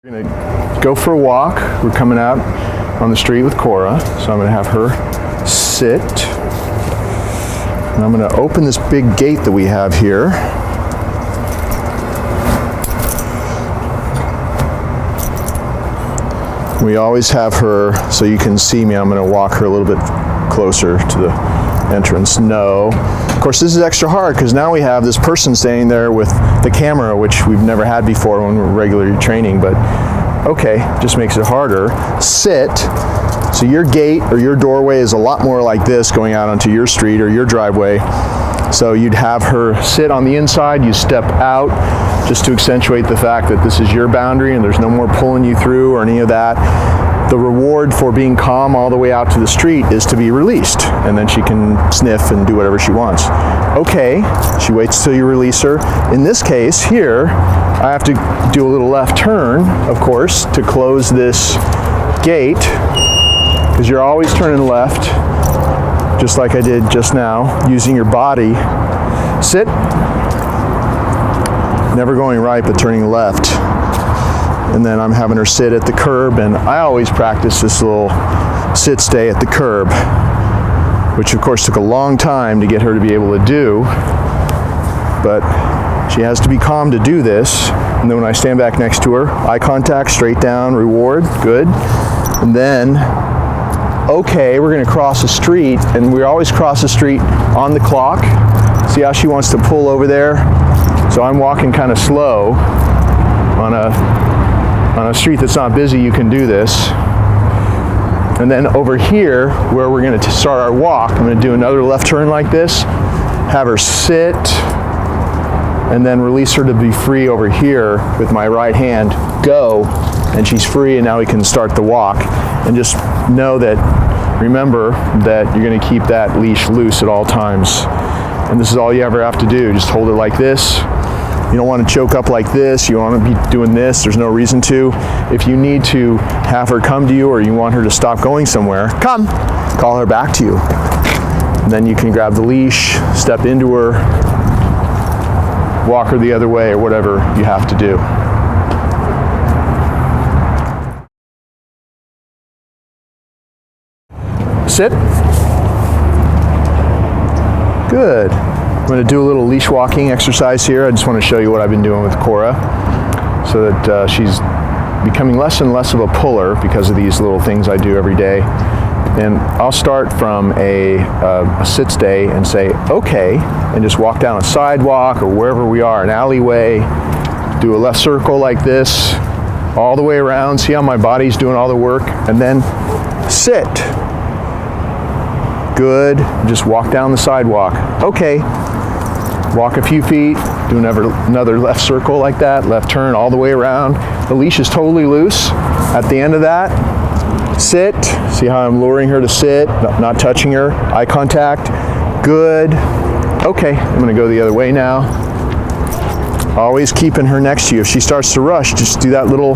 We're gonna go for a walk. We're coming out on the street with Cora, so I'm gonna have her sit. And I'm gonna open this big gate that we have here. We always have her, so you can see me, I'm gonna walk her a little bit closer to the entrance. No. Of course, this is extra hard because now we have this person standing there with the camera, which we've never had before when we're regularly training, but okay, just makes it harder. Sit. So your gate or your doorway is a lot more like this going out onto your street or your driveway. So you'd have her sit on the inside, you step out just to accentuate the fact that this is your boundary and there's no more pulling you through or any of that. The reward for being calm all the way out to the street is to be released, and then she can sniff and do whatever she wants. Okay, she waits till you release her. In this case here, I have to do a little left turn, of course, to close this gate, because you're always turning left, just like I did just now, using your body. Sit. Never going right, but turning left. And then I'm having her sit at the curb, and I always practice this little sit-stay at the curb, which of course took a long time to get her to be able to do, but she has to be calm to do this. And then when I stand back next to her, eye contact, straight down, reward, good. And then, okay, we're gonna cross the street, and we always cross the street on the clock. See how she wants to pull over there? So I'm walking kind of slow on a street that's not busy. You can do this. And then over here, where we're going to start our walk, I'm going to do another left turn like this, have her sit, and then release her to be free over here with my right hand. Go, and she's free, and now we can start the walk. And just know that, remember that you're going to keep that leash loose at all times. And this is all you ever have to do. Just hold it like this. You don't want to choke up like this. You want to be doing this. There's no reason to. If you need to have her come to you, or you want her to stop going somewhere, come. Call her back to you. And then you can grab the leash, step into her, walk her the other way, or whatever you have to do. Sit. Good. I'm going to do a little leash walking exercise here. I just want to show you what I've been doing with Cora, so that she's becoming less and less of a puller because of these little things I do every day. And I'll start from a sit-stay and say, okay, and just walk down a sidewalk or wherever we are, an alleyway, do a left circle like this, all the way around, see how my body's doing all the work, and then sit. Good, just walk down the sidewalk. Okay, walk a few feet, do another left circle like that, left turn all the way around. The leash is totally loose. At the end of that, sit. See how I'm luring her to sit, not touching her, eye contact. Good. Okay, I'm gonna go the other way now. Always keeping her next to you. If she starts to rush, just do that little,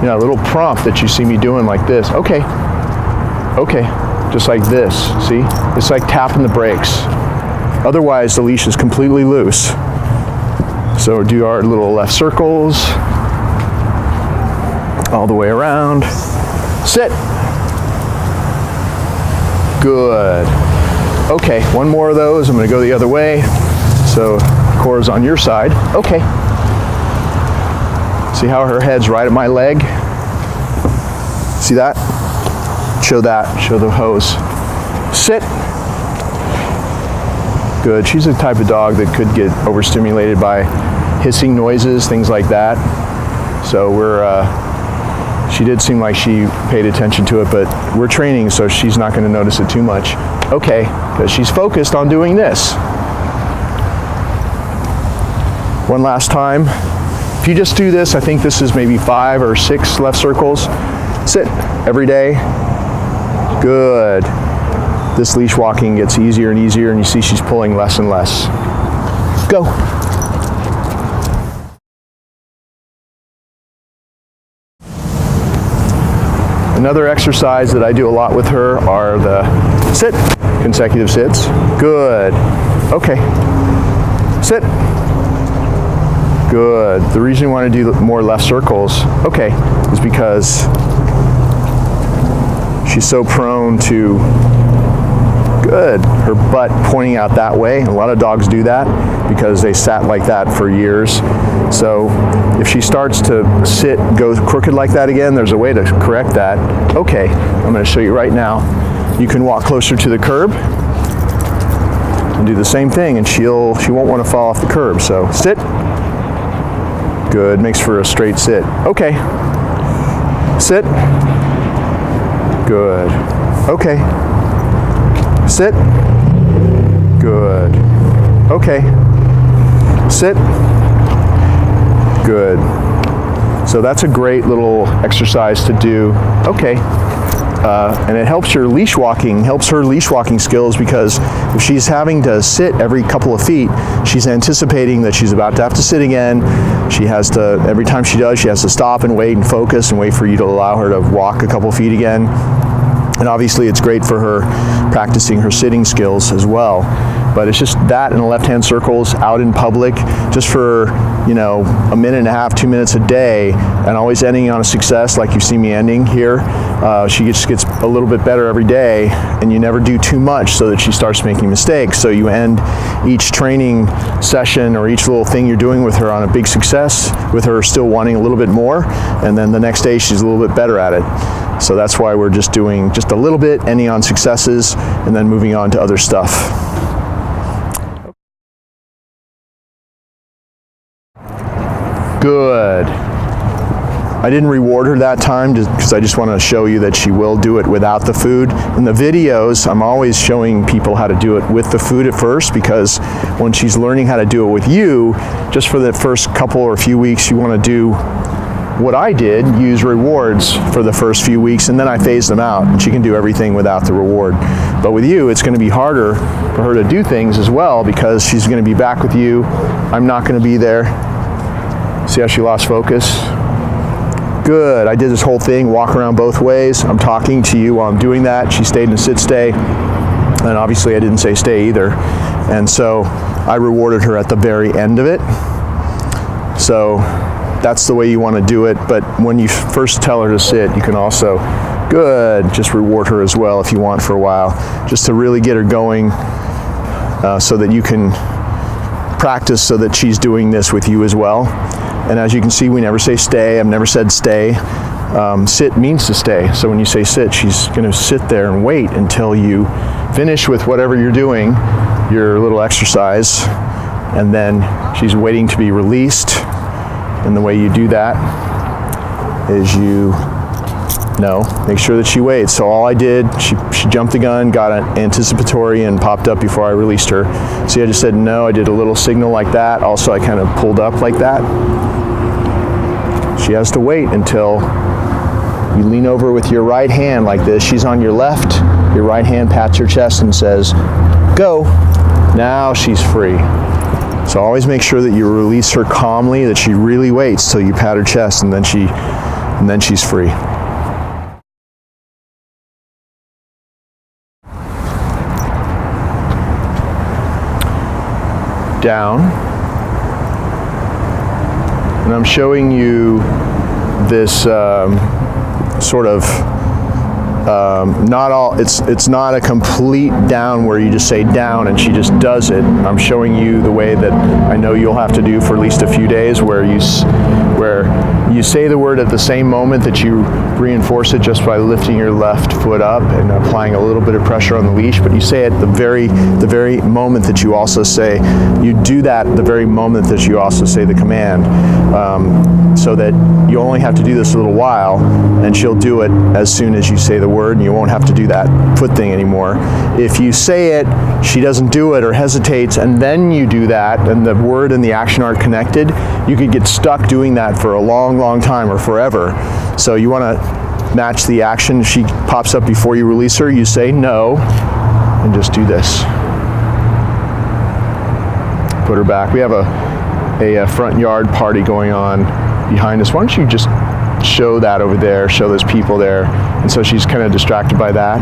little prompt that you see me doing like this. Okay, okay. Just like this, see? It's like tapping the brakes. Otherwise, the leash is completely loose. So do our little left circles, all the way around. Sit. Good. Okay, one more of those. I'm gonna go the other way. So Cora's on your side. Okay. See how her head's right at my leg? See that? Show that, show the hose. Sit. Good, she's the type of dog that could get overstimulated by hissing noises, things like that. So she did seem like she paid attention to it, but we're training, so she's not gonna notice it too much. Okay, because she's focused on doing this. One last time. If you just do this, I think this is maybe 5 or 6 left circles. Sit every day. Good. This leash walking gets easier and easier, and you see she's pulling less and less. Go. Another exercise that I do a lot with her are the sit, consecutive sits. Good. Okay. Sit. Good. The reason you want to do more left circles, okay, is because she's so prone to, good, her butt pointing out that way. A lot of dogs do that because they sat like that for years. So if she starts to sit, go crooked like that again, there's a way to correct that. Okay, I'm going to show you right now. You can walk closer to the curb and do the same thing, and she won't want to fall off the curb. So sit. Good, makes for a straight sit. Okay. Sit. Good. Okay. Sit. Good. Okay. Sit. Good. So that's a great little exercise to do. Okay. And it helps her leash walking skills, because if she's having to sit every couple of feet, she's anticipating that she's about to have to sit again. She has to, every time she does, she has to stop and wait and focus and wait for you to allow her to walk a couple feet again. And obviously it's great for her practicing her sitting skills as well. But it's just that and the left-hand circles out in public, just for, you know, a minute and a half, 2 minutes a day, and always ending on a success like you see me ending here. She just gets a little bit better every day, and you never do too much so that she starts making mistakes. So you end each training session or each little thing you're doing with her on a big success, with her still wanting a little bit more, and then the next day she's a little bit better at it. So that's why we're just doing just a little bit, ending on successes, and then moving on to other stuff. Good. I didn't reward her that time because I just want to show you that she will do it without the food. In the videos, I'm always showing people how to do it with the food at first, because when she's learning how to do it with you, just for the first couple or few weeks, you want to do what I did, use rewards for the first few weeks, and then I phase them out, and she can do everything without the reward. But with you, it's going to be harder for her to do things as well, because she's going to be back with you. I'm not going to be there. See how she lost focus? Good. I did this whole thing, walk around both ways. I'm talking to you while I'm doing that. She stayed in a sit-stay, and obviously I didn't say stay either. And so I rewarded her at the very end of it. So that's the way you want to do it. But when you first tell her to sit, you can also, good, just reward her as well if you want for a while, just to really get her going, so that you can practice so that she's doing this with you as well. And as you can see, we never say stay. I've never said stay. Sit means to stay. So when you say sit, she's going to sit there and wait until you finish with whatever you're doing, your little exercise, and then she's waiting to be released. And the way you do that is you make sure that she waits. So all I did, she jumped the gun, got an anticipatory, and popped up before I released her. See, I just said no. I did a little signal like that. Also, I kind of pulled up like that. She has to wait until you lean over with your right hand like this. She's on your left. Your right hand pats her chest and says, go. Now she's free. So always make sure that you release her calmly, that she really waits till you pat her chest, and then she's free. Down, and I'm showing you this sort of it's not a complete down where you just say down and she just does it. I'm showing you the way that I know you'll have to do for at least a few days, where you say the word at the same moment that you reinforce it just by lifting your left foot up and applying a little bit of pressure on the leash, but you say it the very moment that you also say, you do that the very moment that you also say the command, so that you only have to do this a little while, and she'll do it as soon as you say the word, and you won't have to do that foot thing anymore. If you say it, she doesn't do it or hesitates, and then you do that, and the word and the action aren't connected, you could get stuck doing that for a long, long time or forever. So you want to match the action. If she pops up before you release her, you say no, and just do this. Put her back. We have a front yard party going on behind us. Why don't you just show that over there, show those people there, and so she's kind of distracted by that.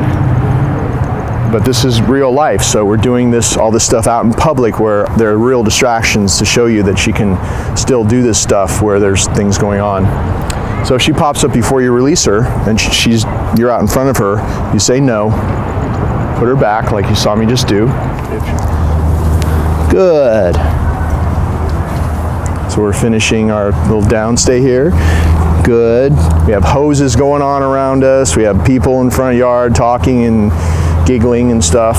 but this is real life, so we're doing all this stuff out in public where there are real distractions to show you that she can still do this stuff where there's things going on. So if she pops up before you release her and you're out in front of her, you say no, put her back like you saw me just do. Good. So we're finishing our little downstay here. Good. We have hoses going on around us. We have people in front of the yard talking and giggling and stuff.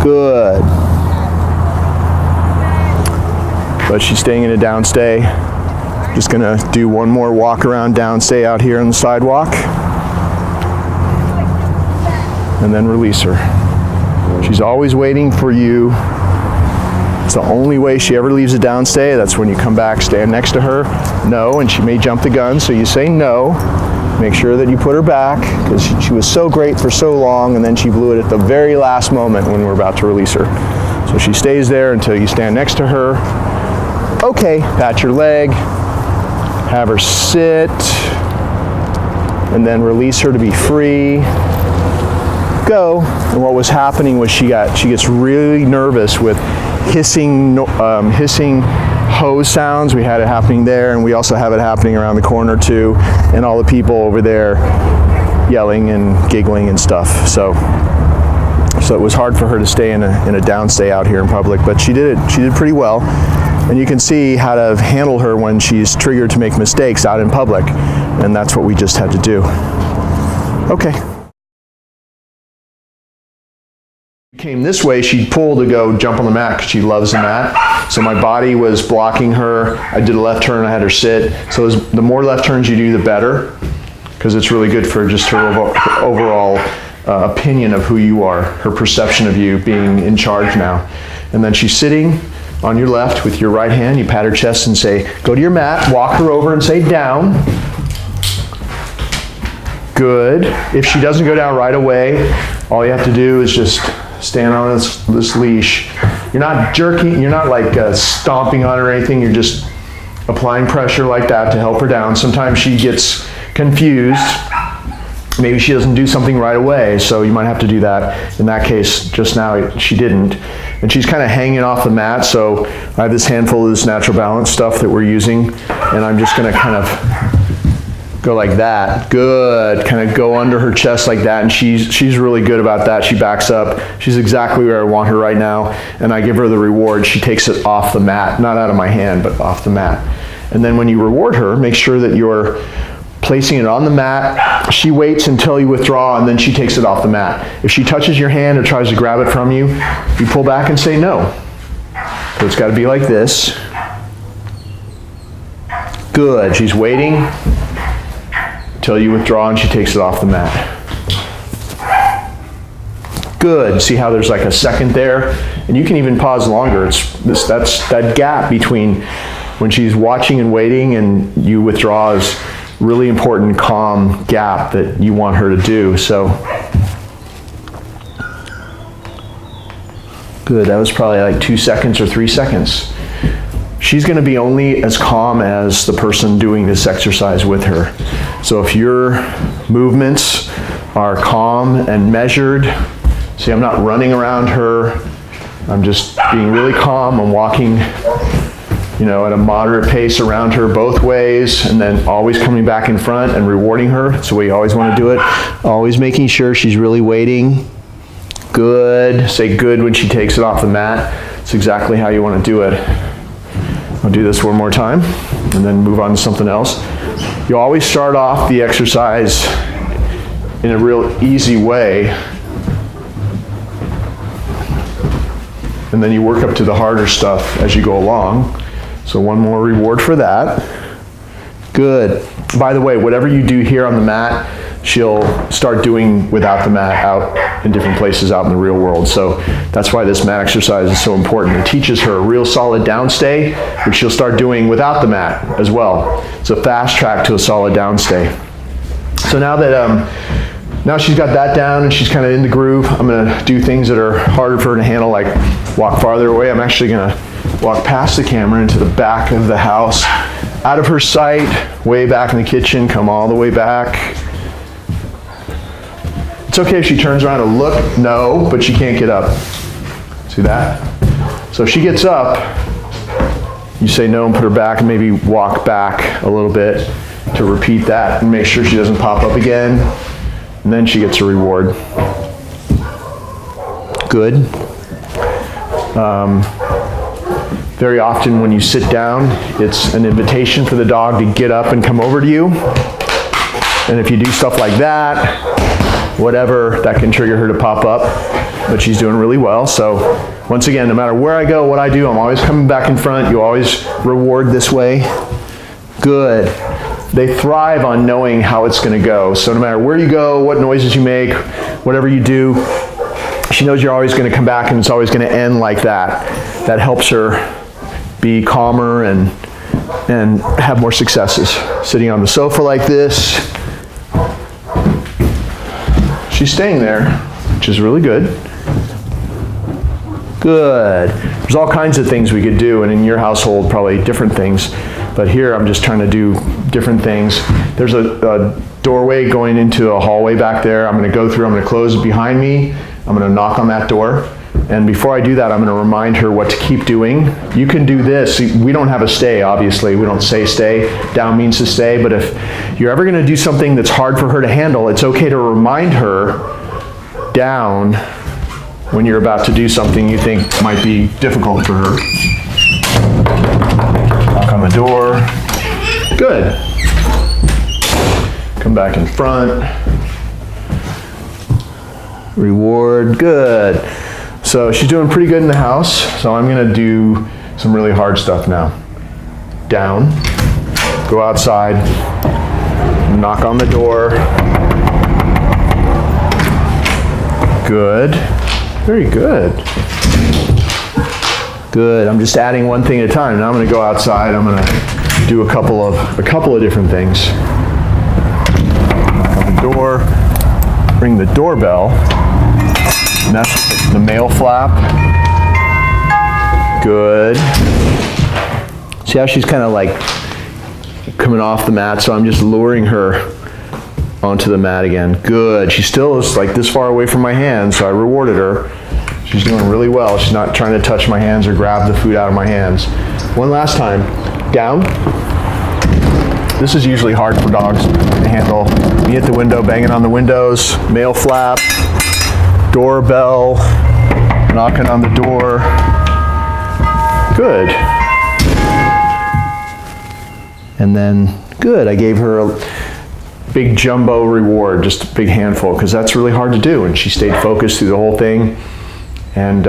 Good. But she's staying in a downstay. Just gonna do one more walk around downstay out here on the sidewalk. And then release her. She's always waiting for you. It's the only way she ever leaves a downstay. That's when you come back, stand next to her. No, and she may jump the gun, so you say no. Make sure that you put her back, because she was so great for so long, and then she blew it at the very last moment when we're about to release her. So she stays there until you stand next to her. Okay, pat your leg, have her sit, and then release her to be free. Go. And what was happening was she gets really nervous with hissing hose sounds. We had it happening there, and we also have it happening around the corner too, and all the people over there yelling and giggling and stuff. So it was hard for her to stay in a downstay out here in public, but she did pretty well. And you can see how to handle her when she's triggered to make mistakes out in public, and that's what we just had to do. Okay. Came this way, she'd pull to go jump on the mat because she loves the mat. So my body was blocking her. I did a left turn, I had her sit. So the more left turns you do, the better, because it's really good for just her overall opinion of who you are, her perception of you being in charge now. And then she's sitting on your left with your right hand. You pat her chest and say, go to your mat, walk her over and say down. Good. If she doesn't go down right away, all you have to do is just stand on this leash. You're not jerking, you're not like stomping on her or anything, you're just applying pressure like that to help her down. Sometimes she gets confused. Maybe she doesn't do something right away, so you might have to do that. In that case, just now she didn't. And she's kind of hanging off the mat, so I have this handful of this natural balance stuff that we're using, and I'm just gonna kind of go like that. Good. Kind of go under her chest like that, and she's really good about that. She backs up. She's exactly where I want her right now, and I give her the reward. She takes it off the mat, not out of my hand, but off the mat. And then when you reward her, make sure that you're placing it on the mat. She waits until you withdraw, and then she takes it off the mat. If she touches your hand or tries to grab it from you, you pull back and say no. So it's got to be like this. Good. She's waiting until you withdraw and she takes it off the mat. Good. See how there's like a second there? And you can even pause longer. That's that gap between when she's watching and waiting and you withdraw is really important, calm gap that you want her to do. So good. That was probably like 2 seconds or 3 seconds. She's going to be only as calm as the person doing this exercise with her. So if your movements are calm and measured, see, I'm not running around her. I'm just being really calm. I'm walking, at a moderate pace around her both ways, and then always coming back in front and rewarding her. That's the way you always want to do it. Always making sure she's really waiting. Good. Say good when she takes it off the mat. It's exactly how you want to do it. I'll do this one more time and then move on to something else. You always start off the exercise in a real easy way, and then you work up to the harder stuff as you go along. So one more reward for that. Good. By the way, whatever you do here on the mat, she'll start doing without the mat out in different places out in the real world. So that's why this mat exercise is so important. It teaches her a real solid downstay, which she'll start doing without the mat as well. It's a fast track to a solid downstay. So now that now she's got that down and she's kind of in the groove, I'm gonna do things that are harder for her to handle, like walk farther away. I'm actually gonna walk past the camera into the back of the house, out of her sight, way back in the kitchen, come all the way back. It's okay if she turns around to look, no, but she can't get up. See that? So if she gets up, you say no and put her back and maybe walk back a little bit to repeat that and make sure she doesn't pop up again. And then she gets a reward. Good. Very often when you sit down, it's an invitation for the dog to get up and come over to you. And if you do stuff like that, whatever, that can trigger her to pop up. But she's doing really well. So once again, no matter where I go, what I do, I'm always coming back in front. You always reward this way. Good. They thrive on knowing how it's going to go. So no matter where you go, what noises you make, whatever you do, she knows you're always going to come back and it's always going to end like that. That helps her be calmer and have more successes. Sitting on the sofa like this. She's staying there, which is really good. Good. There's all kinds of things we could do, and in your household, probably different things. But here, I'm just trying to do different things. There's a doorway going into a hallway back there. I'm going to go through, I'm going to close it behind me. I'm going to knock on that door. And before I do that, I'm going to remind her what to keep doing. You can do this. We don't have a stay, obviously. We don't say stay. Down means to stay. But if you're ever going to do something that's hard for her to handle, it's okay to remind her down when you're about to do something you think might be difficult for her. Knock on the door. Good. Come back in front. Reward. Good. So she's doing pretty good in the house. So I'm going to do some really hard stuff now. Down. Go outside. Knock on the door. Good. Very good. Good. I'm just adding one thing at a time. Now I'm going to go outside. I'm going to do a couple of different things. Knock on the door. Ring the doorbell. And that's the male flap. Good. See how she's kind of like coming off the mat, so I'm just luring her onto the mat again. Good. She still is like this far away from my hands, so I rewarded her. She's doing really well. She's not trying to touch my hands or grab the food out of my hands. One last time. Down. This is usually hard for dogs to handle. You hit the window, banging on the windows, male flap, doorbell, knocking on the door. Good. And then, good, I gave her a big jumbo reward, just a big handful, because that's really hard to do, and she stayed focused through the whole thing. And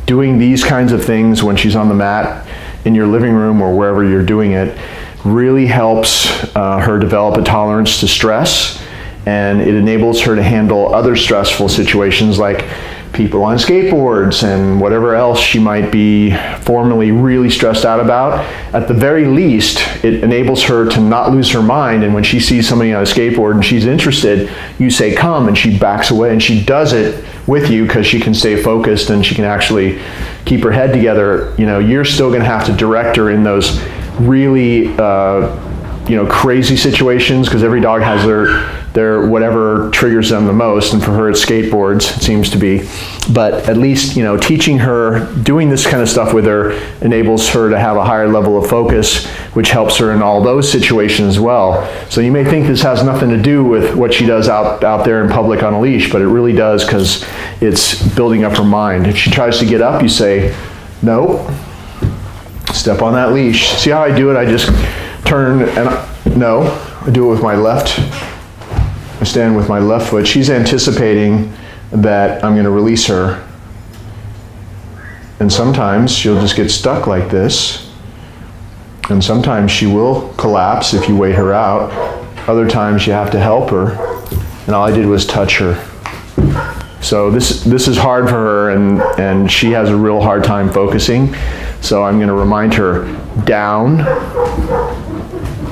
doing these kinds of things when she's on the mat in your living room or wherever you're doing it really helps her develop a tolerance to stress, and it enables her to handle other stressful situations like people on skateboards and whatever else she might be formerly really stressed out about. At the very least, it enables her to not lose her mind, and when she sees somebody on a skateboard and she's interested, you say come, and she backs away, and she does it with you because she can stay focused and she can actually keep her head together. You know, you're still going to have to direct her in those really crazy situations, because every dog has their whatever triggers them the most, and for her it's skateboards, it seems to be. But at least, teaching her, doing this kind of stuff with her enables her to have a higher level of focus, which helps her in all those situations as well. So you may think this has nothing to do with what she does out there in public on a leash, but it really does, because it's building up her mind. If she tries to get up, you say, no, step on that leash. See how I do it? I just turn and I do it with my left. I stand with my left foot. She's anticipating that I'm going to release her. And sometimes she'll just get stuck like this. And sometimes she will collapse if you wait her out. Other times you have to help her. And all I did was touch her. So this is hard for her, and she has a real hard time focusing. So I'm going to remind her down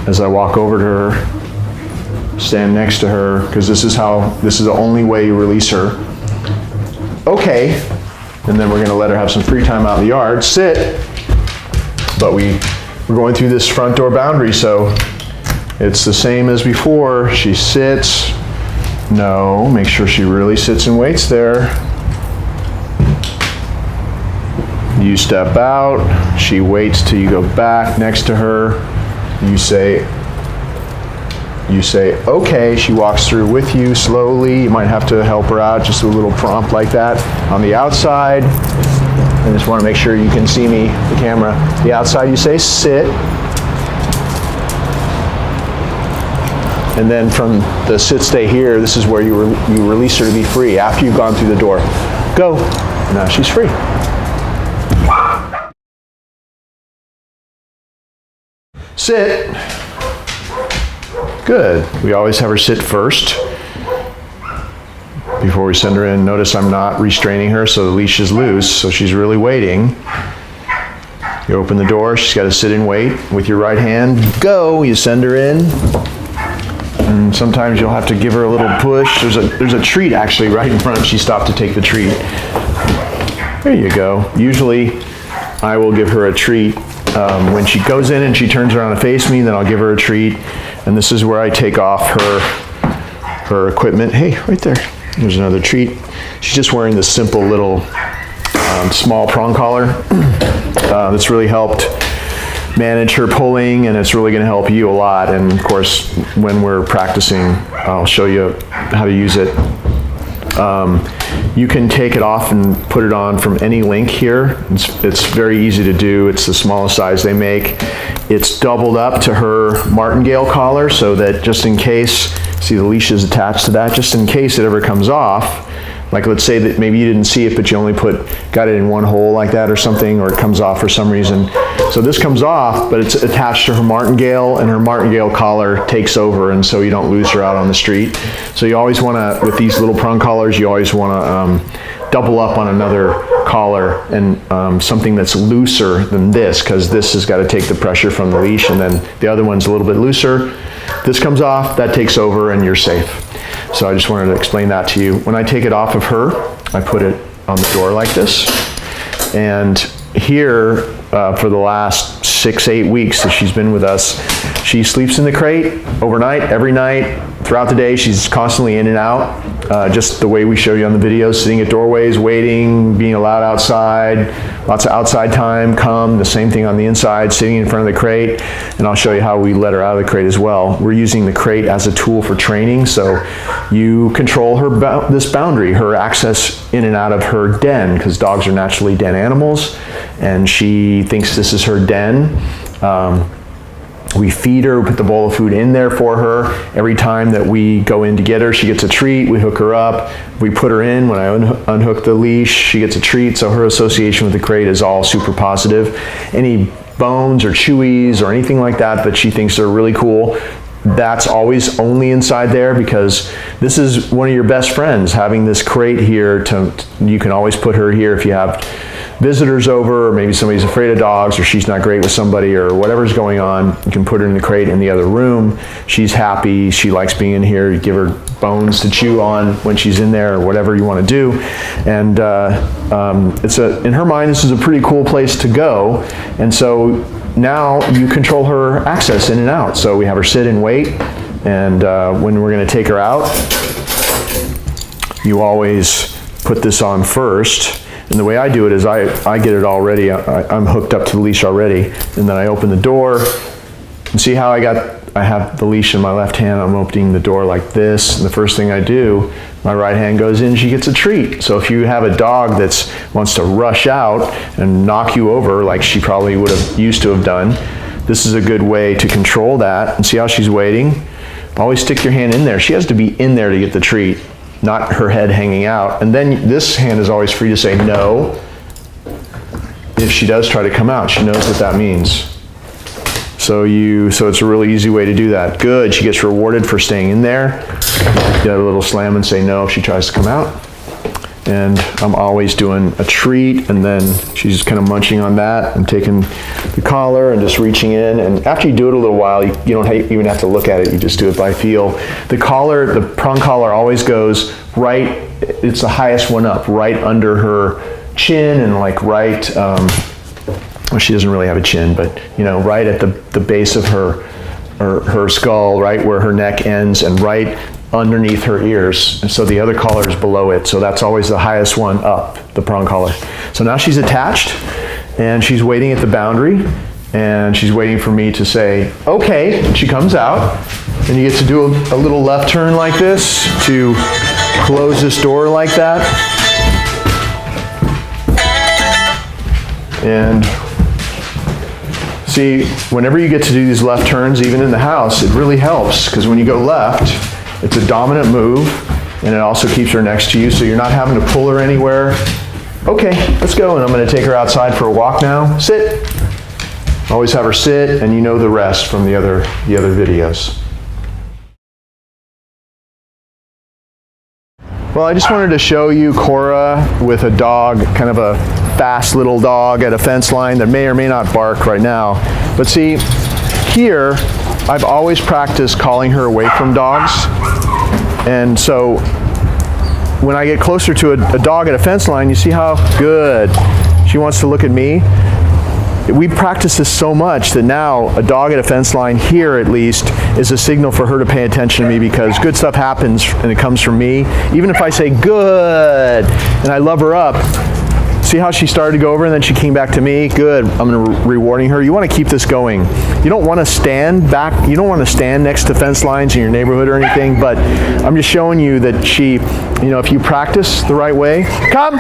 as I walk over to her, stand next to her, because this is the only way you release her. Okay, and then we're going to let her have some free time out in the yard. Sit. But we're going through this front door boundary, so it's the same as before. She sits, No, make sure she really sits and waits there. You step out, she waits till you go back next to her. You say, okay, she walks through with you slowly. You might have to help her out, just a little prompt like that. On the outside, I just want to make sure you can see me, the camera. The outside, you say sit. And then from the sit-stay here, this is where you release her to be free after you've gone through the door. Go. Now she's free. Sit. Good. We always have her sit first before we send her in. Notice I'm not restraining her, so the leash is loose, so she's really waiting. You open the door, she's got to sit and wait. With your right hand, go. You send her in. And sometimes you'll have to give her a little push. There's a treat actually right in front. She stopped to take the treat. There you go. Usually I will give her a treat when she goes in and she turns around to face me, then I'll give her a treat. And this is where I take off her equipment. Hey, right there. There's another treat. She's just wearing this simple little small prong collar that's really helped manage her pulling, and it's really going to help you a lot. And of course, when we're practicing, I'll show you how to use it. You can take it off and put it on from any link here. It's very easy to do. It's the smallest size they make. It's doubled up to her martingale collar, so that just in case, see the leash is attached to that, just in case it ever comes off. Like let's say that maybe you didn't see it, but you only got it in one hole like that or something, or it comes off for some reason. So this comes off, but it's attached to her martingale, and her martingale collar takes over, and so you don't lose her out on the street. So you always want to, with these little prong collars, you always want to double up on another collar, and something that's looser than this, because this has got to take the pressure from the leash, and then the other one's a little bit looser. This comes off, that takes over, and you're safe. So I just wanted to explain that to you. When I take it off of her, I put it on the door like this. And here, for the last 6-8 weeks that she's been with us, she sleeps in the crate overnight, every night, throughout the day. She's constantly in and out, just the way we show you on the videos, sitting at doorways, waiting, being allowed outside, lots of outside time, the same thing on the inside, sitting in front of the crate. And I'll show you how we let her out of the crate as well. We're using the crate as a tool for training, so you control this boundary, her access in and out of her den, because dogs are naturally den animals, and she thinks this is her den. We feed her, we put the bowl of food in there for her. Every time that we go in to get her, she gets a treat. We hook her up. We put her in. When I unhook the leash, she gets a treat. So her association with the crate is all super positive. Any bones or chewies or anything like that that she thinks are really cool, that's always only inside there, because this is one of your best friends. Having this crate here, you can always put her here if you have visitors over, or maybe somebody's afraid of dogs, or she's not great with somebody, or whatever's going on. You can put her in the crate in the other room. She's happy. She likes being in here. You give her bones to chew on when she's in there, or whatever you want to do. And in her mind, this is a pretty cool place to go. And so now you control her access in and out. So we have her sit and wait, and when we're going to take her out, you always put this on first. And the way I do it is I get it already. I'm hooked up to the leash already, and then I open the door. And see how I have the leash in my left hand. I'm opening the door like this, and the first thing I do, my right hand goes in, she gets a treat. So if you have a dog that wants to rush out and knock you over like she probably would have used to have done, this is a good way to control that. And see how she's waiting? Always stick your hand in there. She has to be in there to get the treat, not her head hanging out. And then this hand is always free to say no. If she does try to come out, she knows what that means. So it's a really easy way to do that. Good, she gets rewarded for staying in there. Get a little slam and say no if she tries to come out. And I'm always doing a treat, and then she's kind of munching on that and taking the collar and just reaching in. And after you do it a little while, you don't even have to look at it, you just do it by feel. The collar, the prong collar always goes right, it's the highest one up, right under her chin, and like right, well, she doesn't really have a chin, but right at the base of her skull, right where her neck ends, and right underneath her ears, and so the other collar is below it, so that's always the highest one up, the prong collar. So now she's attached, and she's waiting at the boundary, and she's waiting for me to say, okay, and she comes out, and you get to do a little left turn like this to close this door like that. And see, whenever you get to do these left turns, even in the house, it really helps, because when you go left, it's a dominant move, and it also keeps her next to you, so you're not having to pull her anywhere. Okay, let's go, and I'm going to take her outside for a walk now. Sit. Always have her sit, and you know the rest from the other videos. Well, I just wanted to show you Cora with a dog, kind of a fast little dog at a fence line that may or may not bark right now. But see, here, I've always practiced calling her away from dogs. And so when I get closer to a dog at a fence line, you see how good she wants to look at me? We practice this so much that now a dog at a fence line here at least is a signal for her to pay attention to me, because good stuff happens and it comes from me. Even if I say good and I love her up, see how she started to go over and then she came back to me? Good, I'm rewarding her. You want to keep this going. You don't want to stand back, you don't want to stand next to fence lines in your neighborhood or anything, but I'm just showing you that she, you know, if you practice the right way, come!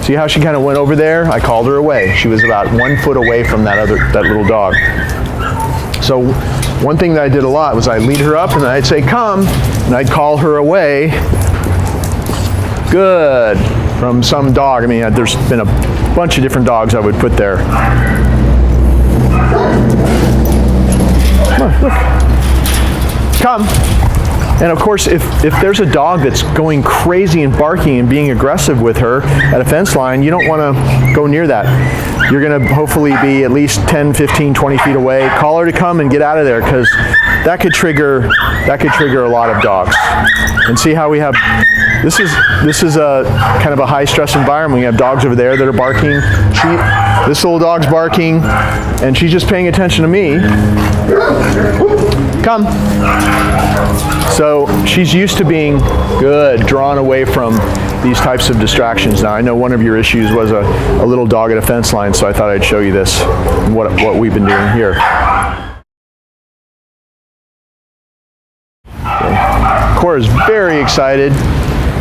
See how she kind of went over there? I called her away. She was about 1 foot away from that little dog. So one thing that I did a lot was I'd lead her up and then I'd say, come, and I'd call her away. Good. From some dog. I mean, there's been a bunch of different dogs I would put there. Come on, look. Come. And of course, if there's a dog that's going crazy and barking and being aggressive with her at a fence line, you don't want to go near that. You're going to hopefully be at least 10, 15, 20 feet away. Call her to come and get out of there, because that could trigger a lot of dogs. And see how we have, this is a kind of a high stress environment. We have dogs over there that are barking. This little dog's barking, and she's just paying attention to me. Come. So she's used to being good, drawn away from these types of distractions. Now I know one of your issues was a little dog at a fence line, so I thought I'd show you this, what we've been doing here. Okay. Cora's very excited.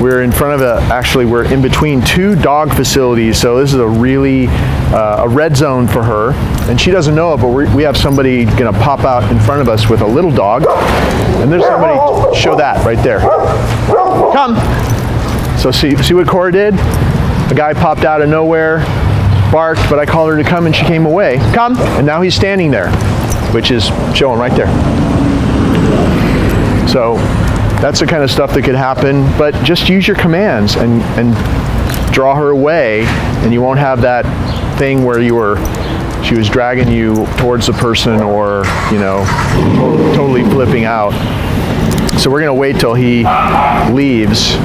We're in front of we're in between two dog facilities, so this is a really a red zone for her, and she doesn't know it, but we have somebody gonna pop out in front of us with a little dog, and there's somebody, show that right there. Come. So see what Cora did? A guy popped out of nowhere, barked, but I called her to come and she came away. Come, and now he's standing there, which is showing right there. So that's the kind of stuff that could happen, but just use your commands and draw her away, and you won't have that thing where she was dragging you towards the person, or, you know, totally flipping out. So we're gonna wait till he leaves,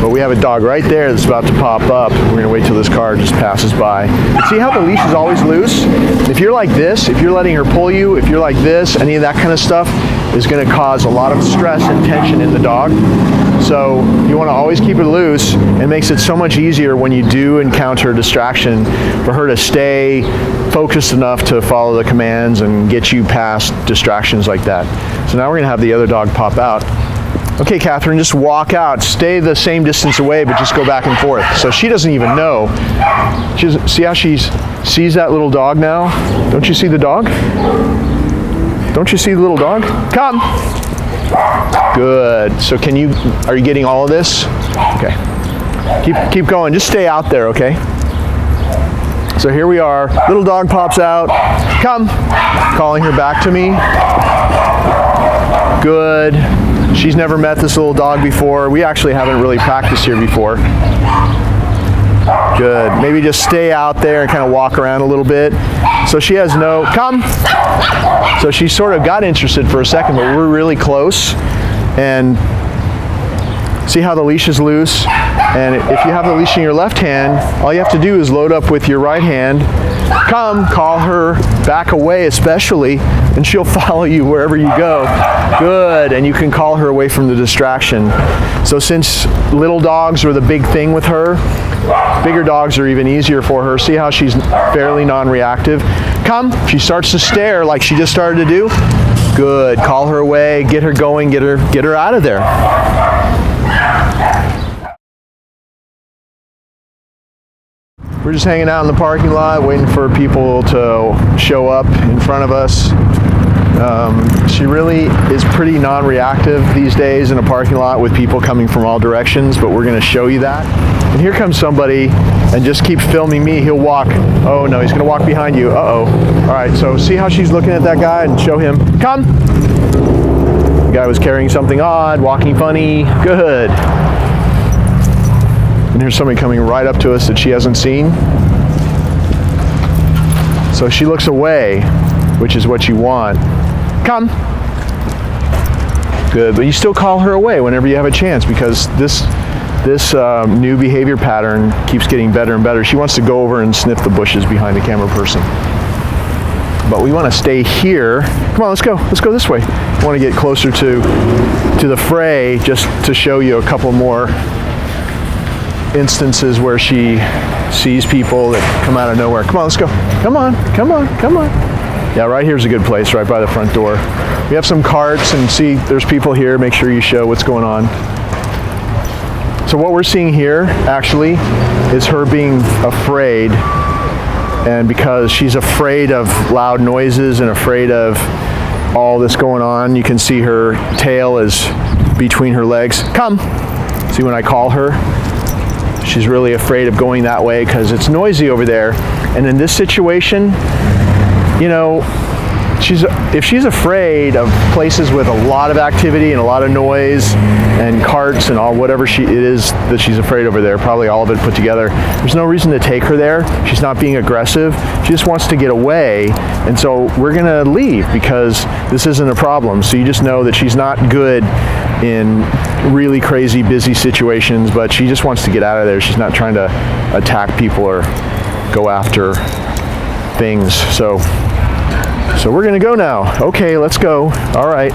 but we have a dog right there that's about to pop up. We're gonna wait till this car just passes by. But see how the leash is always loose? If you're like this, if you're letting her pull you, if you're like this, any of that kind of stuff is gonna cause a lot of stress and tension in the dog. So you wanna always keep it loose. It makes it so much easier when you do encounter a distraction for her to stay focused enough to follow the commands and get you past distractions like that. So now we're gonna have the other dog pop out. Okay, Catherine, just walk out. Stay the same distance away, but just go back and forth. So she doesn't even know. See how she sees that little dog now? Don't you see the dog? Don't you see the little dog? Come. Good. So are you getting all of this? Okay. Keep going. Just stay out there, okay? So here we are. Little dog pops out. Come. Calling her back to me. Good. She's never met this little dog before. We actually haven't really practiced here before. Good. Maybe just stay out there and kind of walk around a little bit. So she has come. So she sort of got interested for a second, but we're really close. And see how the leash is loose? And if you have the leash in your left hand, all you have to do is load up with your right hand Come, call her back away especially, and she'll follow you wherever you go. Good, and you can call her away from the distraction. So since little dogs are the big thing with her, bigger dogs are even easier for her. See how she's fairly non-reactive? Come, she starts to stare like she just started to do. Good, call her away, get her going, get her out of there. We're just hanging out in the parking lot, waiting for people to show up in front of us. She really is pretty non-reactive these days in a parking lot with people coming from all directions, but we're going to show you that. And here comes somebody, and just keep filming me. He'll walk. Oh no, he's going to walk behind you. Uh-oh. All right, so see how she's looking at that guy, and show him. Come. The guy was carrying something odd, walking funny. Good. And here's somebody coming right up to us that she hasn't seen. So she looks away, which is what you want. Come. Good, but you still call her away whenever you have a chance, because this new behavior pattern keeps getting better and better. She wants to go over and sniff the bushes behind the camera person. But we want to stay here. Come on, let's go. Let's go this way. I want to get closer to the fray just to show you a couple more instances where she sees people that come out of nowhere. Come on, let's go. Come on, come on, come on. Yeah, right here's a good place, right by the front door. We have some carts, and see there's people here. Make sure you show what's going on. So what we're seeing here actually is her being afraid, and because she's afraid of loud noises and afraid of all this going on, you can see her tail is between her legs. Come. See, when I call her, she's really afraid of going that way because it's noisy over there. And in this situation, you know, if she's afraid of places with a lot of activity and a lot of noise and carts and all whatever it is that she's afraid over there, probably all of it put together, there's no reason to take her there. She's not being aggressive. She just wants to get away. And so we're gonna leave because this isn't a problem. So you just know that she's not good in really crazy busy situations, but she just wants to get out of there. She's not trying to attack people or go after things. So we're gonna go now. Okay, let's go. All right.